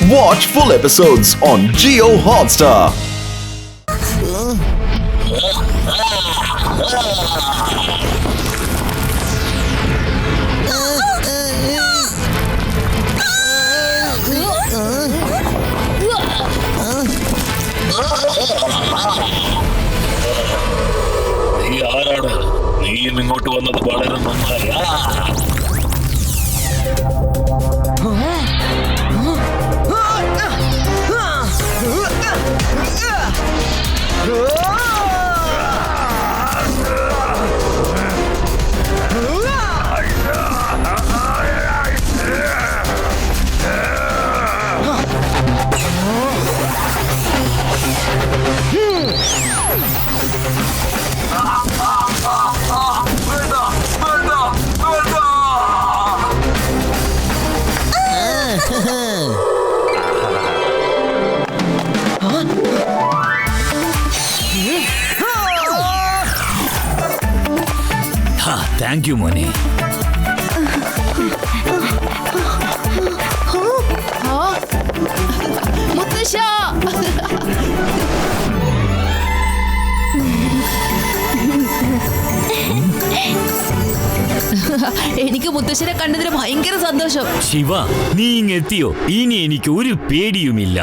Watch full episodes on Jio Hotstar. നീ ആരാണ്? നീയും ഇങ്ങോട്ട് വന്നത് വളരെ നന്നായി. താങ്ക് യു മോനെ. എനിക്ക് മുത്തശ്ശനെ കണ്ടതിന് ഭയങ്കര സന്തോഷം. ശിവ, നീ ഇങ്ങെത്തിയോ? ഇനി എനിക്ക് ഒരു പേടിയുമില്ല.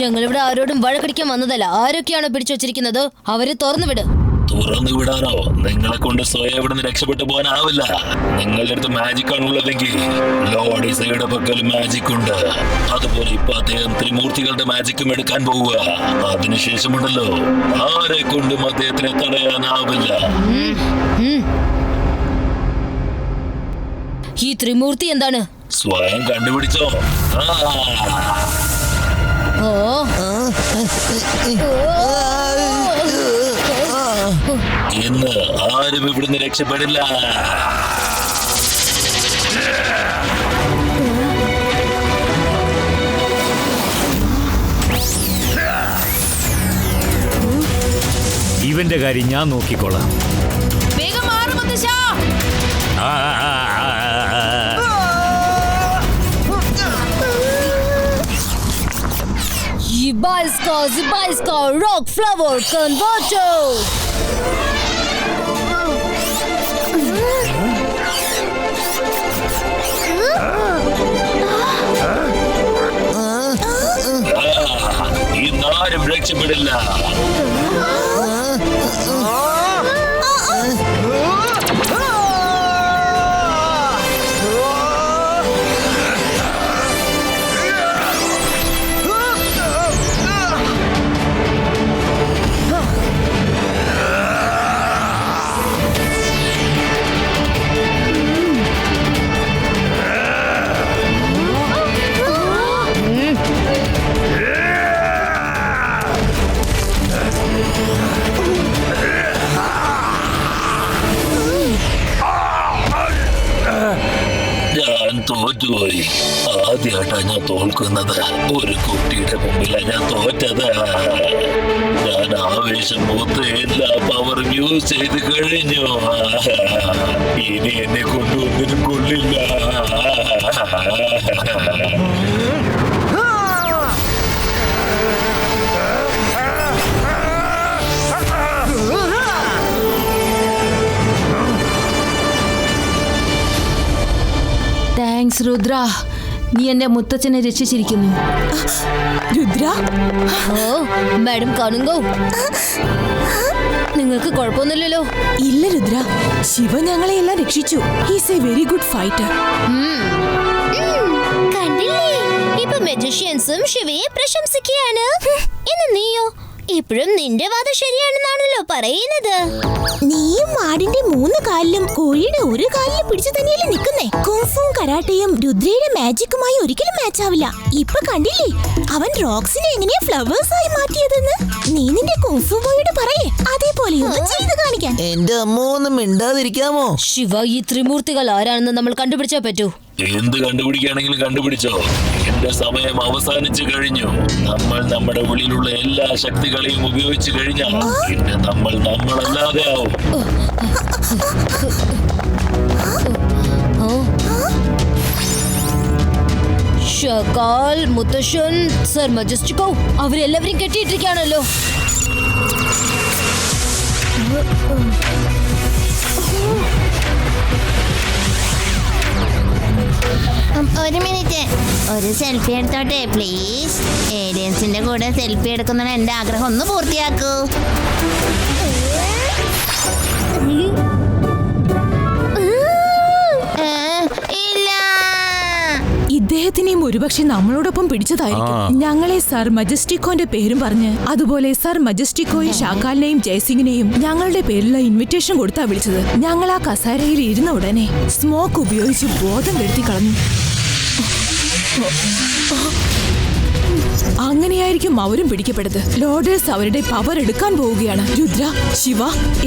ഞങ്ങളിവിടെ ആരോടും വഴക്കടിക്കാൻ വന്നതല്ല. ആരൊക്കെയാണോ പിടിച്ചു വെച്ചിരിക്കുന്നത് അവരെ തുറന്നു വിട്. തുറന്നു വിടാനോ? നിങ്ങളെ കൊണ്ട് സ്വയം ഇവിടെ നിന്ന് രക്ഷപ്പെട്ടു പോകാനാവില്ല. നിങ്ങളുടെ അടുത്ത് മാജിക് ആണുള്ളതെങ്കിൽ ലോർഡ് ഈസയുടെ പക്കൽ മാജിക് ഉണ്ട്. അതുപോലെ ഇപ്പൊ അദ്ദേഹം ത്രിമൂർത്തികളുടെ മാജിക്കും എടുക്കാൻ പോവുക. അതിനുശേഷമുണ്ടല്ലോ, ആരെ കൊണ്ടും അദ്ദേഹത്തിനെ തടയാനാവില്ല. ഈ ത്രിമൂർത്തി എന്താണ്? സ്വയം കണ്ടുപിടിച്ചോ? ഇന്ന് ആരും ഇവിടുന്ന് രക്ഷപ്പെടില്ല. ഇവന്റെ കാര്യം ഞാൻ നോക്കിക്കോളാം. വേഗം മാറ് മുത്തശ്ശ. Zibaiska, Rock Flower Converter. ഇന്നാരും രക്ഷപ്പെടില്ല. ഞാൻ തോറ്റുപോയി. ആദ്യമായിട്ടാണ് ഞാൻ തോൽക്കുന്നത്. ഒരു കുട്ടിയുടെ മുമ്പിലാണ് ഞാൻ തോറ്റത്. ഞാൻ ആവേശം മൂത്ത് എല്ലാ പവറും യൂസ് ചെയ്ത് കഴിഞ്ഞു. ഇനി എന്നെ കൊണ്ടൊന്നിനും കൊള്ളില്ല. താങ്ക്സ് രുദ്ര, നീ എന്റെ മുത്തച്ഛനെ രക്ഷിച്ചിരിക്കുന്നു. രുദ്ര, മാഡം കാണുങ്കോ, നിങ്ങൾക്ക് കുഴപ്പമൊന്നുമില്ലല്ലോ? ഇല്ല രുദ്ര, ശിവ ഞങ്ങളെ എല്ലാം രക്ഷിച്ചു. He's A very good fighter. കണ്ടില്ലേ, ഇപ്പൊ മജിഷ്യൻസും ശിവയെ പ്രശംസിക്കുകയാണ്. ഇന്ന് നീയോ ഇപ്പോഴും നിന്റെ വാദം ശരിയാണെന്നാണല്ലോ പറയുന്നത്. നീയും ആടിന്റെ 3 കാലിലും കോഴിയുടെ 1 കാലിലും പിടിച്ചു തന്നെയല്ലേ നിൽക്കുന്നേ. കുംഫും കരാട്ടയും രുദ്രയുടെ മാജിക്കുമായി ഒരിക്കലും മാച്ച് ആവില്ല. ഇപ്പൊ കണ്ടില്ലേ അവൻ റോക്സിനെ എങ്ങനെയാ ഫ്ലവേഴ്സ് ആയി മാറ്റിയതെന്ന്. നീ നിന്റെ കുംഫു ബോയോട് പറയേ, അതേപോലെ ചെയ്ത് കാണിക്കാൻ. എന്റെ അമ്മ ഒന്ന് മിണ്ടാതിരിക്കാമോ? ശിവ, ഈ ത്രിമൂർത്തികൾ ആരാണെന്ന് നമ്മൾ കണ്ടുപിടിച്ചാ പറ്റൂ. എന്ത് കണ്ടുപിടിക്കുകയാണെങ്കിലും കണ്ടുപിടിച്ചോ. എന്റെ സമയം അവസാനിച്ചു കഴിഞ്ഞു. നമ്മൾ നമ്മുടെ ഉള്ളിലുള്ള എല്ലാ ശക്തികളെയും ഉപയോഗിച്ചു കഴിഞ്ഞാൽ പിന്നെ നമ്മളല്ലാതെ ആവും. ഷാക്കാൽ, മുത്തശ്ശൻ, സർ മജസ്റ്റിക്കോ അവരെല്ലാവരും കെട്ടിയിട്ടിരിക്കുകയാണല്ലോ. ഒരു മിനിറ്റ്, ഒരു സെൽഫി എടുത്തോട്ടെ പ്ലീസ്. ഏലിയൻസിന്റെ കൂടെ സെൽഫി എടുക്കുന്ന എന്റെ ആഗ്രഹം ഒന്ന് പൂർത്തിയാക്കൂ. ഇദ്ദേഹത്തിനെയും ഒരുപക്ഷെ നമ്മളോടൊപ്പം പിടിച്ചതായിരിക്കും. ഞങ്ങളെ സർ മജസ്റ്റിക്കോന്റെ പേരും പറഞ്ഞ്, അതുപോലെ സർ മജസ്റ്റിക്കോയും ഷാക്കാലിനെയും ജയസിംഗിനെയും ഞങ്ങളുടെ പേരിലുള്ള ഇൻവിറ്റേഷൻ കൊടുത്താ വിളിച്ചത്. ഞങ്ങൾ ആ കസേരയിൽ ഇരുന്ന ഉടനെ സ്മോക്ക് ഉപയോഗിച്ച് ബോധം കെടുത്തി കളഞ്ഞു. അങ്ങനെയായിരിക്കും അവരും പിടിക്കപ്പെട്ടത്. ലോഡേഴ്സ് അവരുടെ പവർ എടുക്കാൻ പോവുകയാണ്. രുദ്ര, ശിവ,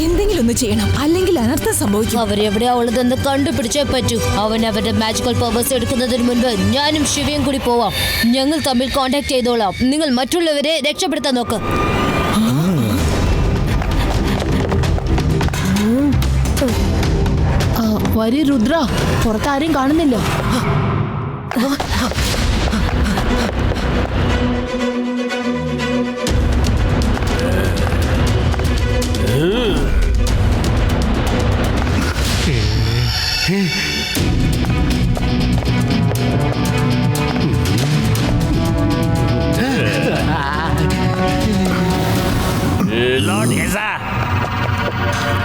എന്തെങ്കിലും ഒന്ന് ചെയ്യണം, അല്ലെങ്കിൽ അനർത്ഥം സംഭവിക്കും. അവരെവിടെയാ ഉള്ളതെന്ന് കണ്ടുപിടിച്ചേ പറ്റൂ. അവൻ അവരുടെ മാജിക്കൽ പവേഴ്സ് എടുക്കുന്നതിന് മുൻപ് ഞാനും ശിവയും കൂടി പോവാം. ഞങ്ങൾ തമ്മിൽ കോണ്ടാക്ട് ചെയ്തോളാം. നിങ്ങൾ മറ്റുള്ളവരെ രക്ഷപ്പെടുത്താൻ നോക്ക്. വരി രുദ്ര, പുറത്താരും കാണുന്നില്ല.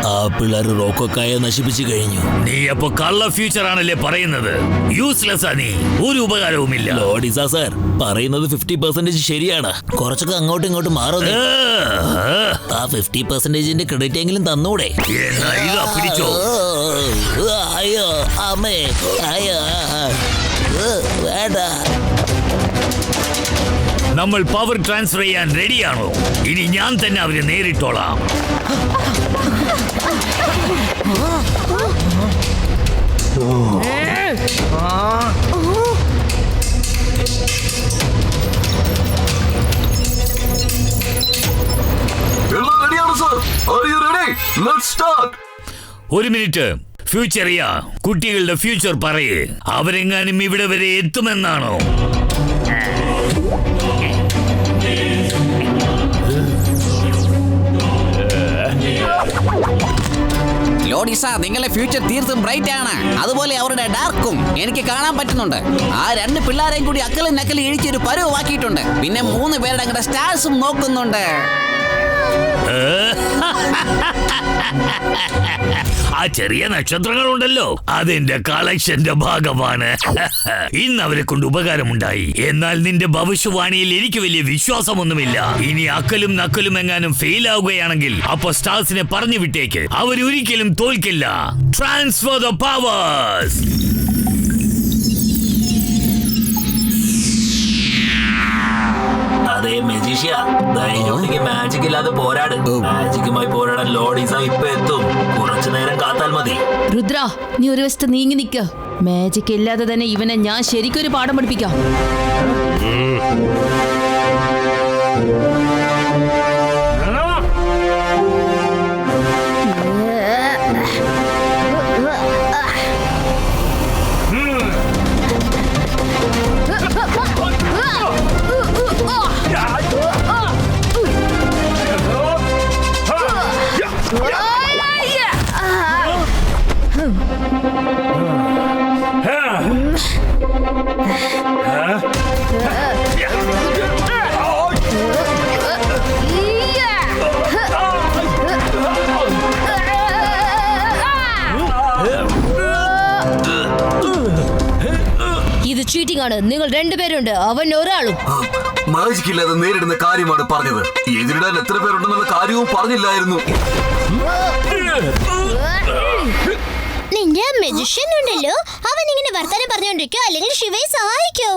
ആ പിള്ളേർ റോക്കോക്കായ നശിപ്പിച്ചു കഴിഞ്ഞു. നീ അപ്പൊ കള്ള ഫ്യൂച്ചർ ആണല്ലേ പറയുന്നത്? യൂസ്ലെസ് ആ നീ, ഒരു ഉപകാരവുമില്ല. ലോഡിസ സാർ പറയുന്നത് 50% ശരിയാണ്. കുറച്ചൊക്കെ അങ്ങോട്ടും ഇങ്ങോട്ടും മാറുന്നു. ആ 50% ക്രെഡിറ്റ് എങ്കിലും തന്നൂടെ? പിടിച്ചോ. അയ്യോ അമ്മേ, അയ്യോ വേണ്ട. നമ്മൾ പവർ ട്രാൻസ്ഫർ ചെയ്യാൻ റെഡിയാണോ? ഇനി ഞാൻ തന്നെ അവരെ നേരിട്ടോളാം. ഒരു മിനിറ്റ്, ഫ്യൂച്ചറിയ, കുട്ടികളുടെ ഫ്യൂച്ചർ പറയേ. അവരെങ്ങാനും ഇവിടെ വരെ എത്തുമെന്നാണോ? ലോഡിസ, നിങ്ങളുടെ ഫ്യൂച്ചർ തീർത്തും ബ്രൈറ്റ് ആണ്. അതുപോലെ അവരുടെ ഡാർക്കും എനിക്ക് കാണാൻ പറ്റുന്നുണ്ട്. ആ 2 പിള്ളേരെയും കൂടി അക്കലും നക്കലും ഇഴിച്ചൊരു പരുവാക്കിയിട്ടുണ്ട്. പിന്നെ 3 പേരുടെ അങ്ങടെ സ്റ്റാർസും നോക്കുന്നുണ്ട്. ആ ചെറിയ നക്ഷത്രങ്ങളുണ്ടല്ലോ, അതിന്റെ കളക്ഷന്റെ ഭാഗമാണ്. ഇന്ന് അവരെ കൊണ്ട് ഉപകാരമുണ്ടായി. എന്നാൽ നിന്റെ ഭവിഷ്യവാണിയിൽ എനിക്ക് വലിയ വിശ്വാസമൊന്നുമില്ല. ഇനി അക്കലും നക്കലും എങ്ങാനും ഫെയിൽ ആവുകയാണെങ്കിൽ അപ്പൊ സ്റ്റാർസിനെ പറഞ്ഞു വിട്ടേക്ക്. അവരൊരിക്കലും തോൽക്കില്ല. Transfer the powers. അതേ മെജീഷ്യ, ധൈര്യമുണ്ടെങ്കിൽ മാജിക് ഇല്ലാതെ പോരാട്. മാജിക്കുമായി പോരാടാൻ ലോഡിസ ഇപ്പൊ എത്തും. കുറച്ചു നേരം കാത്താൽ മതി. രുദ്ര, നീ ഒരു വശത്ത് നീങ്ങി നിൽക്ക്. മാജിക് ഇല്ലാതെ തന്നെ ഇവനെ ഞാൻ ശരിക്കൊരു പാഠം പഠിപ്പിക്കാം. ഇത് ചീറ്റിംഗ് ആണ്. നിങ്ങൾ 2 പേരുണ്ട്, അവൻ ഒരാളും. മാജിക് ഇല്ലാതെ നേരിടുന്ന കാര്യമാണ് പറഞ്ഞത്. എതിരിടാൻ എത്ര പേരുണ്ടെന്നുള്ള കാര്യവും പറഞ്ഞില്ലായിരുന്നു. നിന്റെ മെജിഷ്യൻ ഉണ്ടല്ലോ, അവൻ ഇങ്ങനെ വർത്താനം പറഞ്ഞോണ്ടിരിക്കോ അല്ലെങ്കിൽ ശിവയെ സഹായിക്കോ?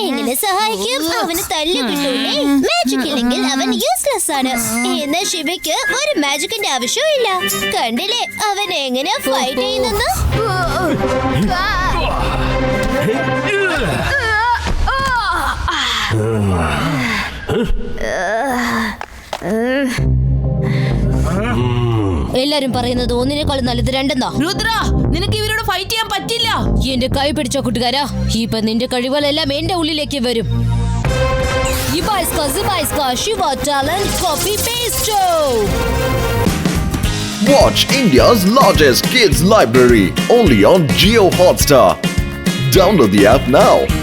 എങ്ങനെ സഹായിക്കും? അവന് തല്ലു കിട്ടൂലേ. മാജിക് ഇല്ലെങ്കിൽ അവൻ യൂസ്ലെസ് ആണ്. എന്നാൽ ശിവയ്ക്ക് ഒരു മാജിക്കിന്റെ ആവശ്യവും ഇല്ല. കണ്ടില്ലേ അവൻ എങ്ങനെ ഫൈറ്റ് ചെയ്യുന്നെന്ന്? എല്ലാരും പറയുന്നത് ഒന്നിനേക്കാൾ നല്ലത് രണ്ടെന്നാ. രുദ്ര, നിനക്ക് ഇവരോട് ഫൈറ്റ് ചെയ്യാൻ പറ്റില്ല. എന്റെ കൈ പിടിച്ച കൂട്ടുകാരാ, ഇപ്പൊ നിന്റെ കഴിവുകളെല്ലാം എന്റെ ഉള്ളിലേക്ക് വരും. Shiva Talent Copy Paste Show. Watch India's largest kids library only on Jio Hotstar. Download the app now.